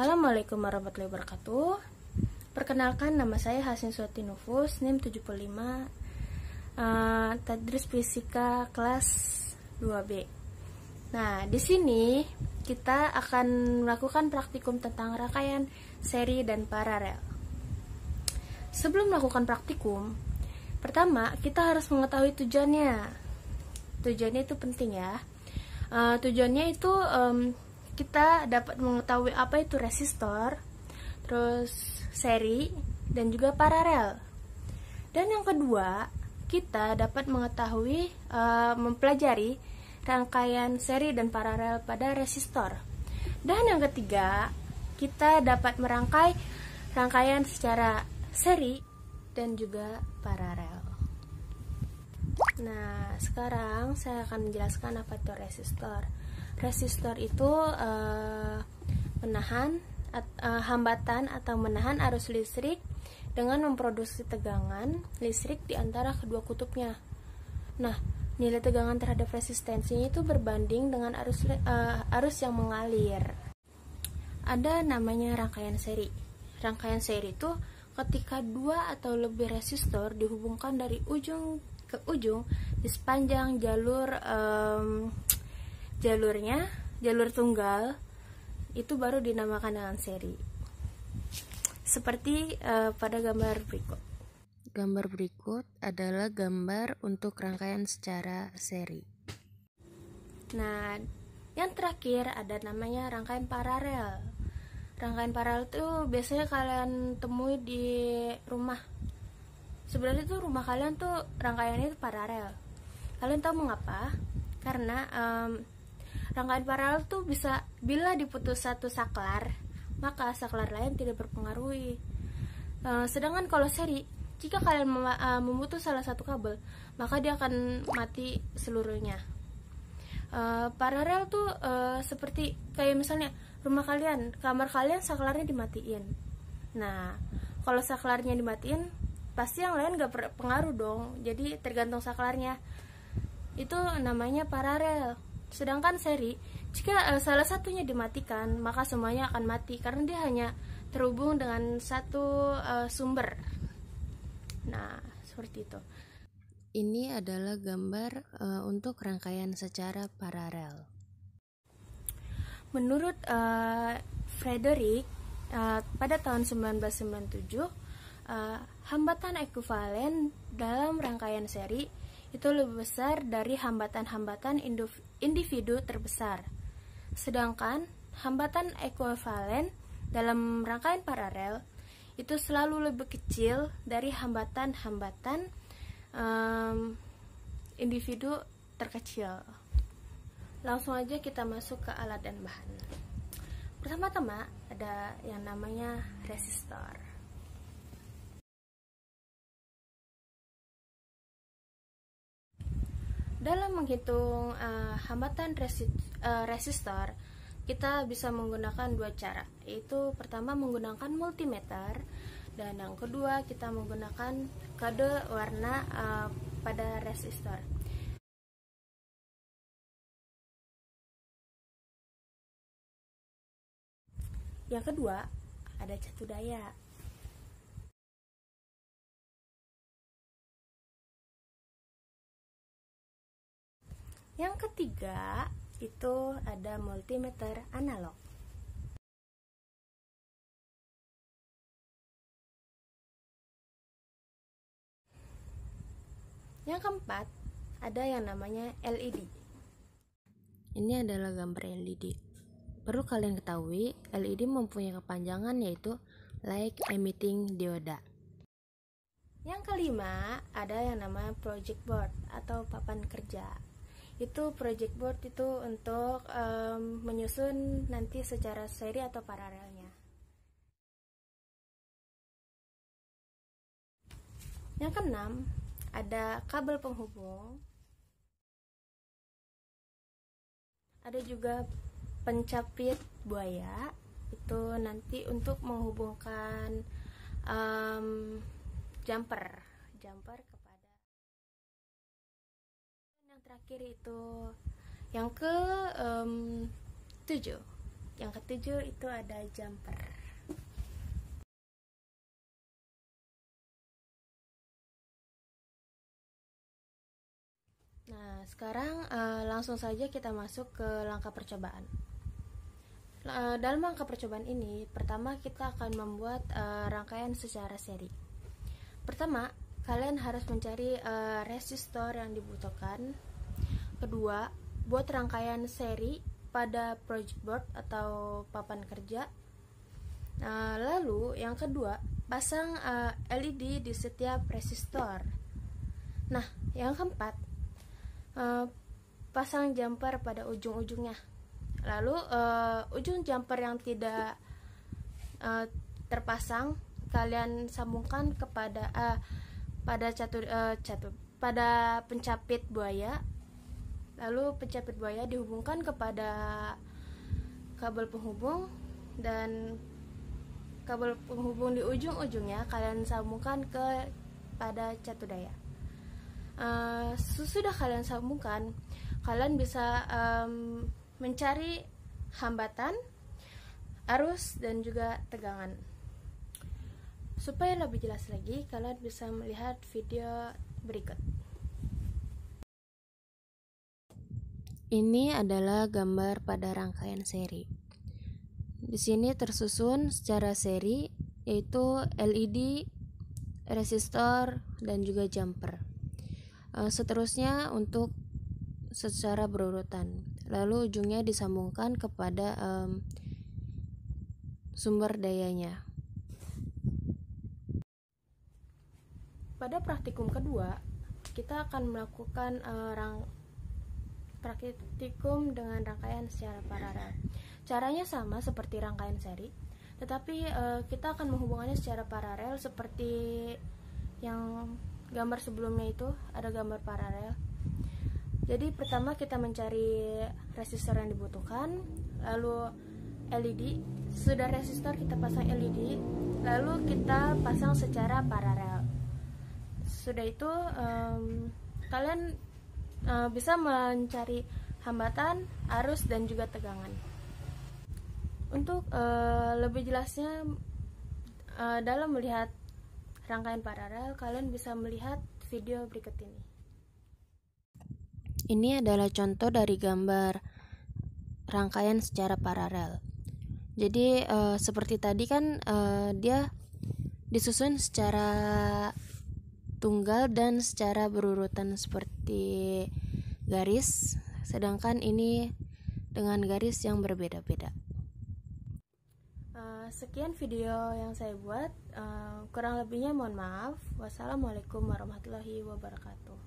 Assalamualaikum warahmatullahi wabarakatuh. Perkenalkan, nama saya Hasin Suati Nufus, NIM 75, Tadris Fisika kelas 2B. Nah, di sini kita akan melakukan praktikum tentang rangkaian, seri, dan paralel. Sebelum melakukan praktikum, pertama kita harus mengetahui tujuannya. Tujuannya itu penting ya. Tujuannya itu kita dapat mengetahui apa itu resistor, terus seri, dan juga paralel. Dan yang kedua, kita dapat mengetahui, mempelajari rangkaian seri dan paralel pada resistor. Dan yang ketiga, kita dapat merangkai rangkaian secara seri dan juga paralel. Nah, sekarang saya akan menjelaskan apa itu resistor. Resistor itu menahan hambatan atau menahan arus listrik dengan memproduksi tegangan listrik di antara kedua kutubnya. Nah, nilai tegangan terhadap resistensinya itu berbanding dengan arus yang mengalir. Ada namanya rangkaian seri. Rangkaian seri itu ketika dua atau lebih resistor dihubungkan dari ujung ke ujung di sepanjang jalur tunggal, itu baru dinamakan dengan seri. Seperti pada gambar berikut. Gambar berikut adalah gambar untuk rangkaian secara seri. Nah, yang terakhir ada namanya rangkaian paralel. Rangkaian paralel itu biasanya kalian temui di rumah. Sebenarnya itu rumah kalian tuh rangkaiannya itu paralel. Kalian tahu mengapa? Karena rangkaian paralel tuh bisa, bila diputus satu saklar, maka saklar lain tidak berpengaruhi. Sedangkan kalau seri, jika kalian memutus salah satu kabel, maka dia akan mati seluruhnya. Paralel tuh seperti kayak misalnya rumah kalian, kamar kalian saklarnya dimatiin. Nah, kalau saklarnya dimatiin, pasti yang lain gak berpengaruh dong. Jadi tergantung saklarnya. Itu namanya paralel. Sedangkan seri, jika salah satunya dimatikan, maka semuanya akan mati karena dia hanya terhubung dengan satu sumber. Nah, seperti itu. Ini adalah gambar untuk rangkaian secara paralel. Menurut Frederick, pada tahun 1997, hambatan ekuivalen dalam rangkaian seri itu lebih besar dari hambatan-hambatan individu terbesar. Sedangkan hambatan ekuivalen dalam rangkaian paralel itu selalu lebih kecil dari hambatan-hambatan individu terkecil. Langsung aja kita masuk ke alat dan bahan. Pertama-tama ada yang namanya resistor. Dalam menghitung hambatan resistor, kita bisa menggunakan dua cara, yaitu pertama menggunakan multimeter, dan yang kedua kita menggunakan kode warna pada resistor. Yang kedua ada catu daya. Yang ketiga itu ada multimeter analog. Yang keempat ada yang namanya LED. Ini adalah gambar LED. Perlu kalian ketahui, LED mempunyai kepanjangan yaitu Light Emitting Dioda. Yang kelima ada yang namanya project board atau papan kerja. Itu project board itu untuk menyusun nanti secara seri atau paralelnya. Yang keenam ada kabel penghubung. Ada juga pencapit buaya, itu nanti untuk menghubungkan jumper kepada. Yang terakhir itu yang ke 7 Yang ketujuh itu ada jumper. Nah, sekarang langsung saja kita masuk ke langkah percobaan. Dalam langkah percobaan ini, pertama kita akan membuat rangkaian secara seri. Pertama, kalian harus mencari resistor yang dibutuhkan. Kedua, buat rangkaian seri pada project board atau papan kerja. Lalu yang kedua, pasang LED di setiap resistor. Nah, yang keempat, pasang jumper pada ujung-ujungnya. Lalu ujung jumper yang tidak terpasang kalian sambungkan kepada pada pencapit buaya. Lalu pencapit buaya dihubungkan kepada kabel penghubung, dan kabel penghubung di ujung-ujungnya kalian sambungkan pada catu daya. Sesudah kalian sambungkan, kalian bisa mencari hambatan, arus, dan juga tegangan. Supaya lebih jelas lagi, kalian bisa melihat video berikut. Ini adalah gambar pada rangkaian seri. Di sini tersusun secara seri, yaitu LED, resistor, dan juga jumper. Seterusnya untuk secara berurutan. Lalu ujungnya disambungkan kepada sumber dayanya. Pada praktikum kedua, kita akan melakukan praktikum dengan rangkaian secara paralel. Caranya sama seperti rangkaian seri, tetapi kita akan menghubungkannya secara paralel seperti yang gambar sebelumnya itu, ada gambar paralel. Jadi pertama kita mencari resistor yang dibutuhkan, lalu LED. Sudah resistor kita pasang LED, lalu kita pasang secara paralel. Sudah itu kalian bisa mencari hambatan, arus, dan juga tegangan. Untuk lebih jelasnya dalam melihat rangkaian paralel, kalian bisa melihat video berikut ini. Ini adalah contoh dari gambar rangkaian secara paralel. Jadi seperti tadi kan dia disusun secara tunggal dan secara berurutan seperti garis, sedangkan ini dengan garis yang berbeda-beda. Sekian video yang saya buat, kurang lebihnya mohon maaf. Wassalamualaikum warahmatullahi wabarakatuh.